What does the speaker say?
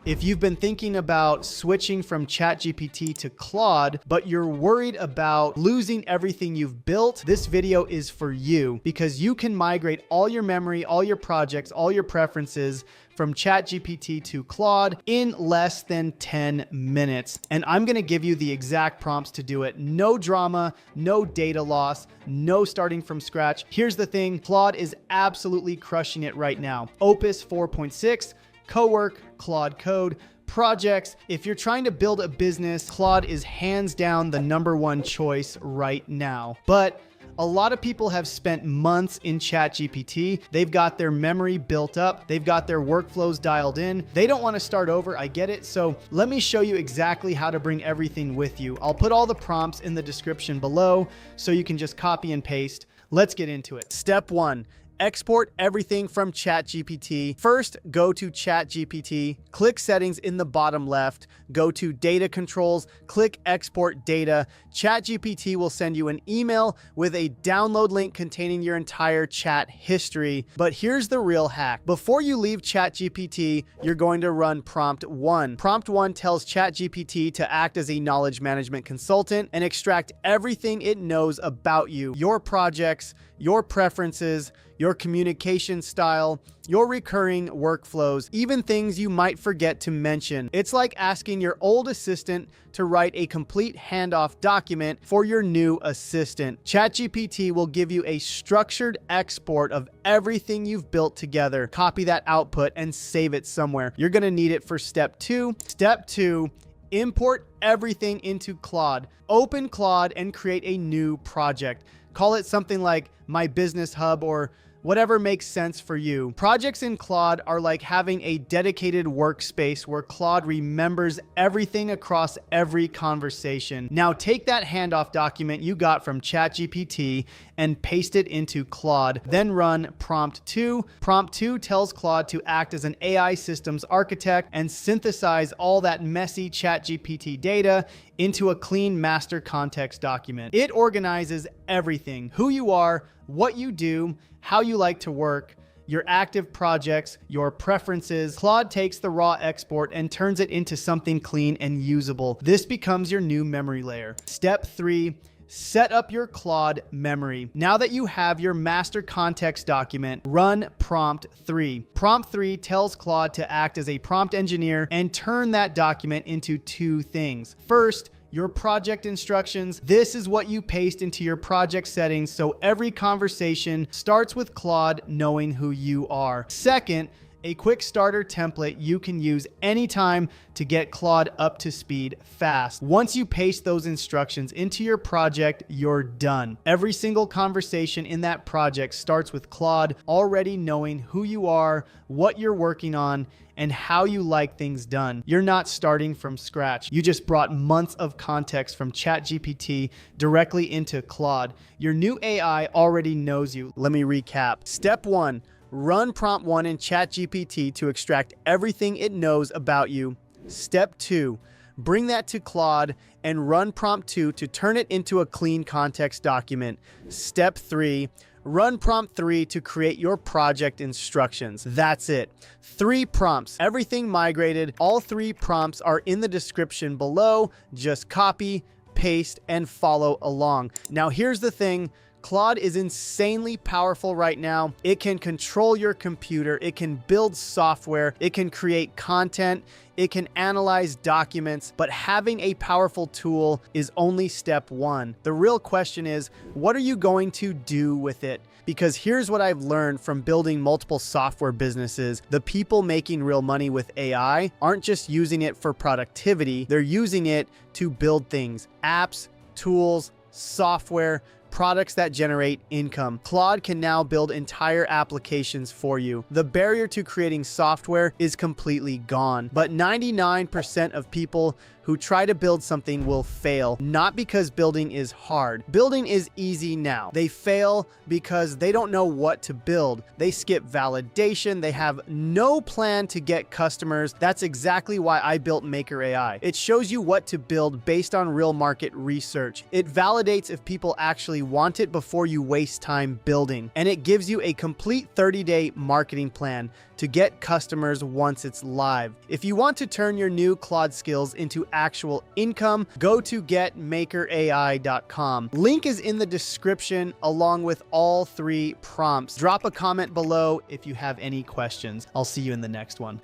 If you've been thinking about switching from ChatGPT to Claude, but you're worried about losing everything you've built, this video is for you because you can migrate all your memory, all your projects, all your preferences from ChatGPT to Claude in less than 10 minutes. And I'm gonna give you the exact prompts to do it. No drama, no data loss, no starting from scratch. Here's the thing, Claude is absolutely crushing it right now. Opus 4.6, Cowork, Claude Code, projects. If you're trying to build a business, Claude is hands down the #1 choice right now. But a lot of people have spent months in ChatGPT. They've got their memory built up. They've got their workflows dialed in. They don't want to start over. I get it. So let me show you exactly how to bring everything with you. I'll put all the prompts in the description below so you can just copy and paste. Let's get into it. Step 1. Export everything from ChatGPT. First, go to ChatGPT, click settings in the bottom left, go to data controls, click export data. ChatGPT will send you an email with a download link containing your entire chat history. But here's the real hack. Before you leave ChatGPT, you're going to run prompt 1. Prompt 1 tells ChatGPT to act as a knowledge management consultant and extract everything it knows about you, your projects, your preferences, your communication style, your recurring workflows, even things you might forget to mention. It's like asking your old assistant to write a complete handoff document for your new assistant. ChatGPT will give you a structured export of everything you've built together. Copy that output and save it somewhere. You're gonna need it for step 2. Step 2, import everything into Claude. Open Claude and create a new project. Call it something like My Business Hub or whatever makes sense for you. Projects in Claude are like having a dedicated workspace where Claude remembers everything across every conversation. Now take that handoff document you got from ChatGPT and paste it into Claude. Then run prompt 2. Prompt 2 tells Claude to act as an AI systems architect and synthesize all that messy ChatGPT data into a clean master context document. It organizes everything: who you are, what you do, how you like to work, your active projects, your preferences. Claude takes the raw export and turns it into something clean and usable. This becomes your new memory layer. Step 3, set up your Claude memory. Now that you have your master context document, run prompt 3. Prompt 3 tells Claude to act as a prompt engineer and turn that document into 2 things. First, your project instructions. This is what you paste into your project settings so every conversation starts with Claude knowing who you are. Second, a quick starter template you can use anytime to get Claude up to speed fast. Once you paste those instructions into your project, you're done. Every single conversation in that project starts with Claude already knowing who you are, what you're working on, and how you like things done. You're not starting from scratch. You just brought months of context from ChatGPT directly into Claude. Your new AI already knows you. Let me recap. Step 1, run prompt 1 in ChatGPT to extract everything it knows about you. Step 2, bring that to Claude and run prompt 2 to turn it into a clean context document. Step 3, run prompt 3 to create your project instructions. That's it. 3 prompts, everything migrated. All 3 prompts are in the description below. Just copy, paste, and follow along. Now here's the thing. Claude is insanely powerful right now. It can control your computer. It can build software. It can create content. It can analyze documents, but having a powerful tool is only step 1. The real question is, what are you going to do with it? Because here's what I've learned from building multiple software businesses. The people making real money with AI aren't just using it for productivity. They're using it to build things, apps, tools, software, products that generate income. Claude can now build entire applications for you. The barrier to creating software is completely gone, but 99% of people who try to build something will fail, not because building is hard. Building is easy now. They fail because they don't know what to build. They skip validation. They have no plan to get customers. That's exactly why I built Maker AI. It shows you what to build based on real market research. It validates if people actually actually want it before you waste time building. And it gives you a complete 30-day marketing plan to get customers once it's live. If you want to turn your new Claude skills into actual income, go to getmakerai.com. Link is in the description along with all 3 prompts. Drop a comment below if you have any questions. I'll see you in the next one.